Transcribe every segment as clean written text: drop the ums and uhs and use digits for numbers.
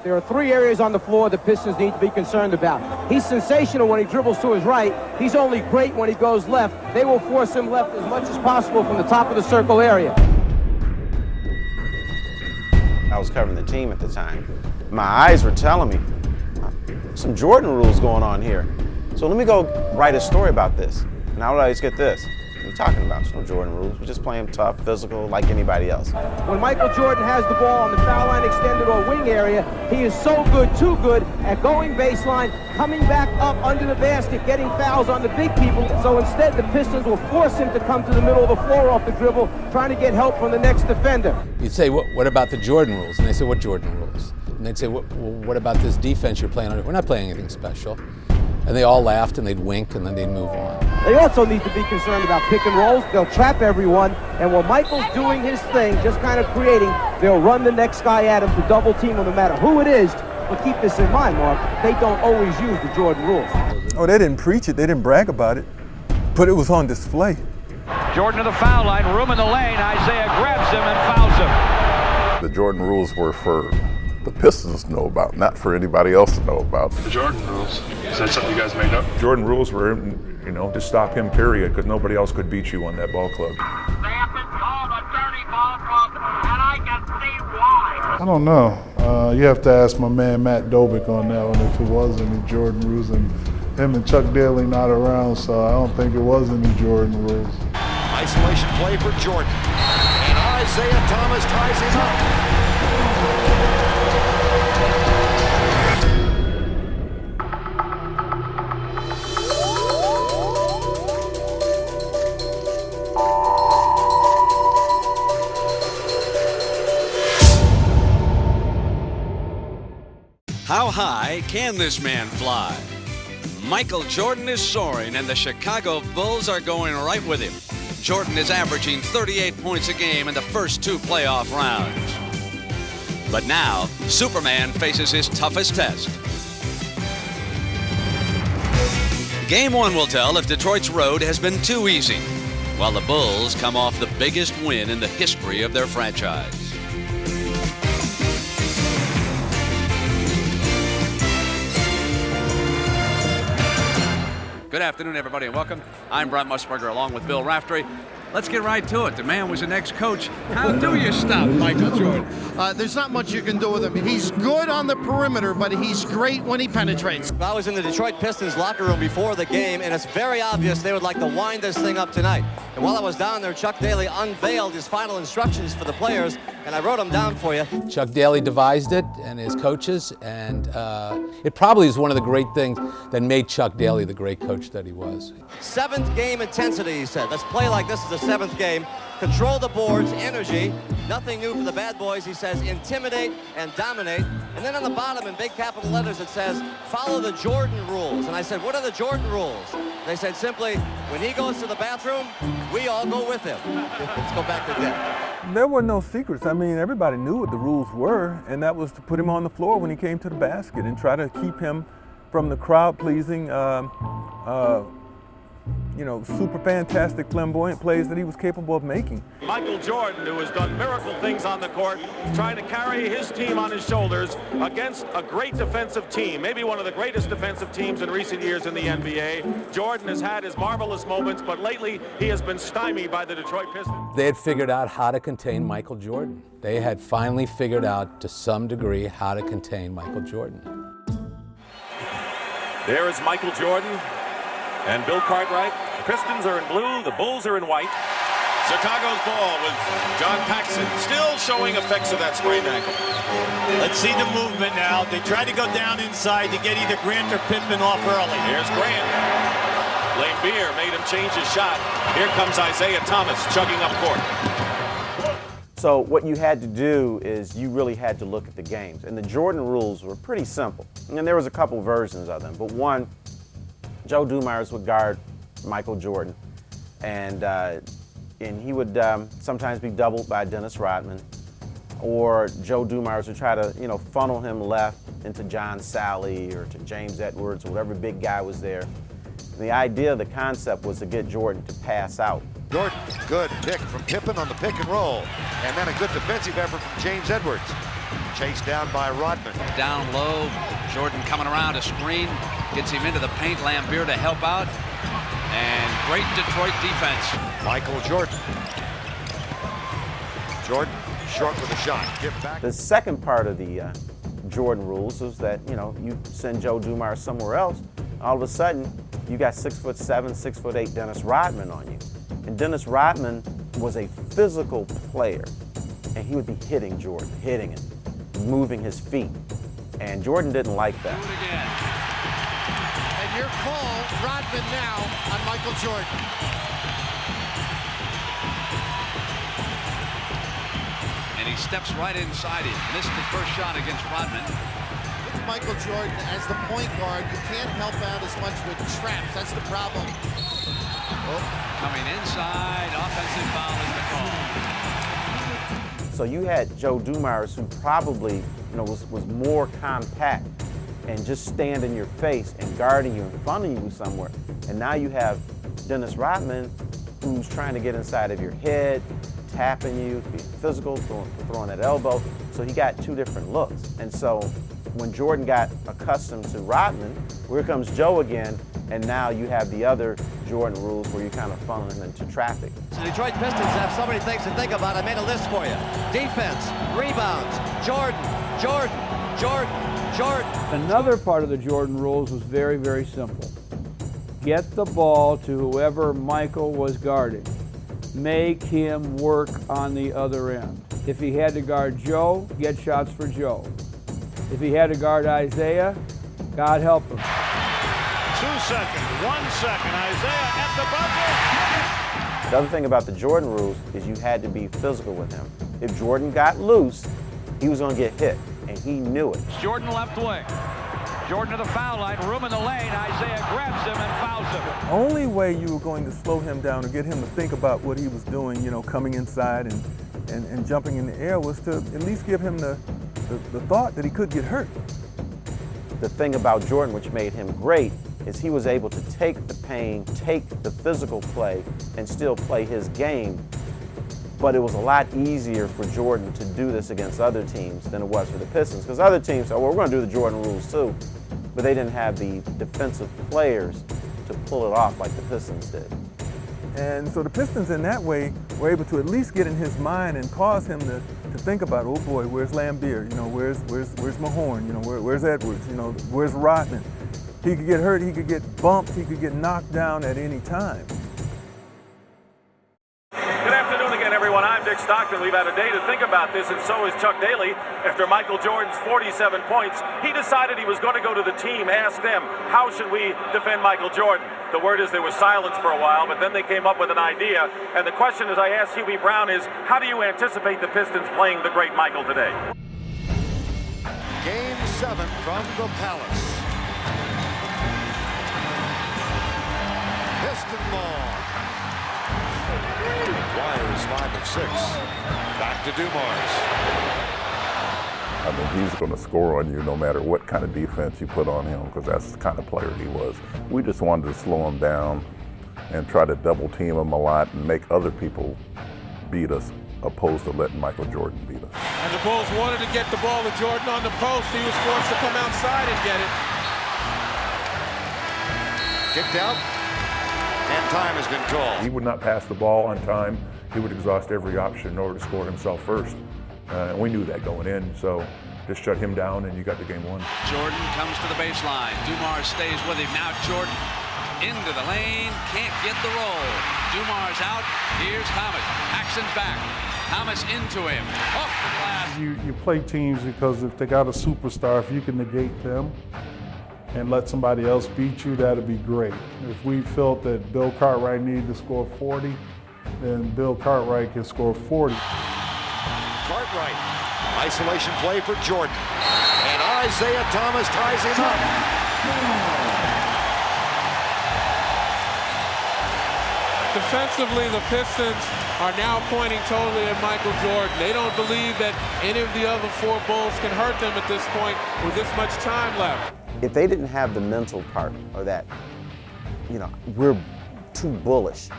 There are three areas on the floor the Pistons need to be concerned about. He's sensational when he dribbles to his right. He's only great when he goes left. They will force him left as much as possible from the top of the circle area. I was covering the team at the time. My eyes were telling me, some Jordan rules going on here. So let me go write a story about this. Now I always get this. What are you talking about? There's no Jordan rules. We're just playing tough, physical, like anybody else. When Michael Jordan has the ball on the foul line extended or wing area, he is so good, too good, at going baseline, coming back up under the basket, getting fouls on the big people. So instead, the Pistons will force him to come to the middle of the floor off the dribble, trying to get help from the next defender. You'd say, what about the Jordan rules? And they say, what Jordan rules? And they'd say, what about this defense you're playing on? We're not playing anything special. And they all laughed and they'd wink and then they'd move on. They also need to be concerned about pick and rolls. They'll trap everyone, and while Michael's doing his thing, just kind of creating, they'll run the next guy at him to double team him no matter who it is. But keep this in mind, Mark, they don't always use the Jordan rules. Oh, they didn't preach it, they didn't brag about it, but it was on display. Jordan to the foul line, room in the lane, Isaiah grabs him and fouls him. The Jordan rules were for the Pistons to know about, not for anybody else to know about. The Jordan rules, is that something you guys made up? Jordan rules were, to stop him, period, because nobody else could beat you on that ball club. They have been called a dirty ball club, and I can see why. I don't know. You have to ask my man Matt Dobick on that one if it was any Jordan rules, and him and Chuck Daly not around, so I don't think it was any Jordan rules. Isolation play for Jordan, and Isaiah Thomas ties him up. How high can this man fly? Michael Jordan is soaring, and the Chicago Bulls are going right with him. Jordan is averaging 38 points a game in the first two playoff rounds. But now, Superman faces his toughest test. Game one will tell if Detroit's road has been too easy, while the Bulls come off the biggest win in the history of their franchise. Good afternoon, everybody, and welcome. I'm Brent Musburger, along with Bill Raftery. Let's get right to it. The man was an ex-coach. How do you stop Michael Jordan? There's not much you can do with him. He's good on the perimeter, but he's great when he penetrates. I was in the Detroit Pistons locker room before the game, and it's very obvious they would like to wind this thing up tonight. And while I was down there, Chuck Daly unveiled his final instructions for the players, and I wrote them down for you. Chuck Daly devised it, and his coaches, and it probably is one of the great things that made Chuck Daly the great coach that he was. Seventh game intensity, he said. Let's play like this is the seventh game. Control the boards, energy. Nothing new for the bad boys, he says. Intimidate and dominate. And then on the bottom in big capital letters it says, follow the Jordan rules. And I said, what are the Jordan rules? They said simply, when he goes to the bathroom, we all go with him. Let's go back to that. There were no secrets. I mean, everybody knew what the rules were, and that was to put him on the floor when he came to the basket and try to keep him from the crowd-pleasing, super fantastic, flamboyant plays that he was capable of making. Michael Jordan, who has done miracle things on the court, trying to carry his team on his shoulders against a great defensive team, maybe one of the greatest defensive teams in recent years in the NBA. Jordan has had his marvelous moments, but lately he has been stymied by the Detroit Pistons. They had figured out how to contain Michael Jordan. They had finally figured out, to some degree, how to contain Michael Jordan. There is Michael Jordan and Bill Cartwright. The Pistons are in blue, the Bulls are in white. Chicago's ball with John Paxson still showing effects of that sprained ankle. Let's see the movement now. They tried to go down inside to get either Grant or Pippen off early. Here's Grant. Lane Beer made him change his shot. Here comes Isaiah Thomas chugging up court. So what you had to do is you really had to look at the games. And the Jordan rules were pretty simple. And there was a couple versions of them. But one, Joe Dumars would guard Michael Jordan. And he would sometimes be doubled by Dennis Rodman. Or Joe Dumars would try to, funnel him left into John Sally or to James Edwards or whatever big guy was there. And the idea, the concept was to get Jordan to pass out. Jordan, good pick from Pippen on the pick and roll. And then a good defensive effort from James Edwards. Chased down by Rodman. Down low, Jordan coming around a screen, gets him into the paint. Lambier to help out, and great Detroit defense. Michael Jordan. Jordan short with a shot. Give back. The second part of the Jordan rules is that, you send Joe Dumars somewhere else, all of a sudden you got 6'7", 6'8" Dennis Rodman on you. And Dennis Rodman was a physical player, and he would be hitting Jordan, hitting him, moving his feet. And Jordan didn't like that. Do it again. And your call, Rodman now on Michael Jordan. And he steps right inside him. Missed the first shot against Rodman. With Michael Jordan as the point guard, you can't help out as much with traps. That's the problem. Coming inside, offensive foul is the call. So you had Joe Dumars, who probably was more compact and just stand in your face and guarding you in front of you somewhere. And now you have Dennis Rodman, who's trying to get inside of your head, tapping you, being physical, throwing that elbow. So he got two different looks. And so when Jordan got accustomed to Rodman, here comes Joe again, and now you have the other Jordan rules where you're kind of funneling into traffic. The Detroit Pistons have so many things to think about. I made a list for you. Defense, rebounds, Jordan, Jordan, Jordan, Jordan. Another part of the Jordan rules was very, very simple. Get the ball to whoever Michael was guarding. Make him work on the other end. If he had to guard Joe, get shots for Joe. If he had to guard Isaiah, God help him. 2 seconds, 1 second. Isaiah at the buzzer. The other thing about the Jordan rules is you had to be physical with him. If Jordan got loose, he was going to get hit, and he knew it. Jordan left wing. Jordan to the foul line, room in the lane. Isaiah grabs him and fouls him. The only way you were going to slow him down or get him to think about what he was doing, coming inside and jumping in the air, was to at least give him the thought that he could get hurt. The thing about Jordan, which made him great, is he was able to take the pain, take the physical play, and still play his game. But it was a lot easier for Jordan to do this against other teams than it was for the Pistons, because other teams said, well, we're going to do the Jordan rules too, but they didn't have the defensive players to pull it off like the Pistons did. And so the Pistons in that way were able to at least get in his mind and cause him to think about, oh boy, where's Lambier? Where's Mahorn? Where's Edwards? Where's Rodman? He could get hurt, he could get bumped, he could get knocked down at any time. Good afternoon again, everyone. I'm Dick Stockton. We've had a day to think about this, and so is Chuck Daly. After Michael Jordan's 47 points, he decided he was going to go to the team, ask them, how should we defend Michael Jordan? The word is there was silence for a while, but then they came up with an idea. And the question, as I asked Hubie Brown, is how do you anticipate the Pistons playing the great Michael today? Game 7 from the Palace. Piston ball. Wires 5 of 6. Back to Dumars. I mean, he's going to score on you no matter what kind of defense you put on him, because that's the kind of player he was. We just wanted to slow him down and try to double team him a lot and make other people beat us, opposed to letting Michael Jordan beat us. And the Bulls wanted to get the ball to Jordan on the post. He was forced to come outside and get it. Kicked out, and time has been called. He would not pass the ball on time. He would exhaust every option in order to score himself first. And we knew that going in, so just shut him down and you got the game won. Jordan comes to the baseline. Dumars stays with him. Now Jordan into the lane. Can't get the roll. Dumars out. Here's Thomas. Paxson's back. Thomas into him. Off the glass. You play teams because if they got a superstar, if you can negate them and let somebody else beat you, that'd be great. If we felt that Bill Cartwright needed to score 40, then Bill Cartwright can score 40. Cartwright, isolation play for Jordan. And Isaiah Thomas ties him up. Defensively, the Pistons are now pointing totally at Michael Jordan. They don't believe that any of the other 4 Bulls can hurt them at this point with this much time left. If they didn't have the mental part, or that, we're too bullish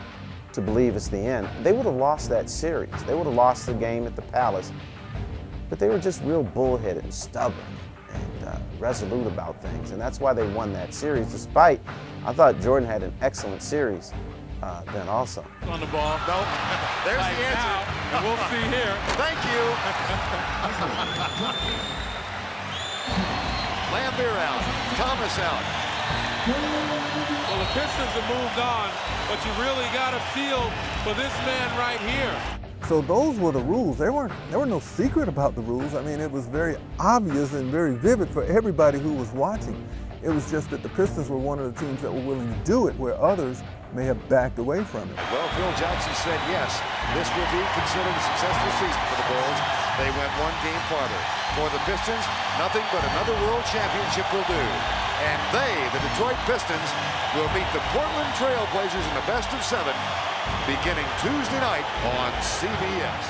to believe it's the end, they would have lost that series. They would have lost the game at the Palace but they were just real bullheaded and stubborn and resolute about things. And that's why they won that series, despite I thought Jordan had an excellent series then also. On the ball. No. There's Right the answer. now, and we'll see here. Thank you. Lambeer out. Thomas out. Well, the Pistons have moved on, but you really got a feel for this man right here. So those were the rules. There were no secret about the rules. I mean, it was very obvious and very vivid for everybody who was watching. It was just that the Pistons were one of the teams that were willing to do it, where others may have backed away from it. Well, Phil Jackson said yes, this will be considered a successful season for the Bulls. They went one game farther. For the Pistons, nothing but another world championship will do. And they, the Detroit Pistons, will meet the Portland Trail Blazers in the best of 7 beginning Tuesday night on CBS.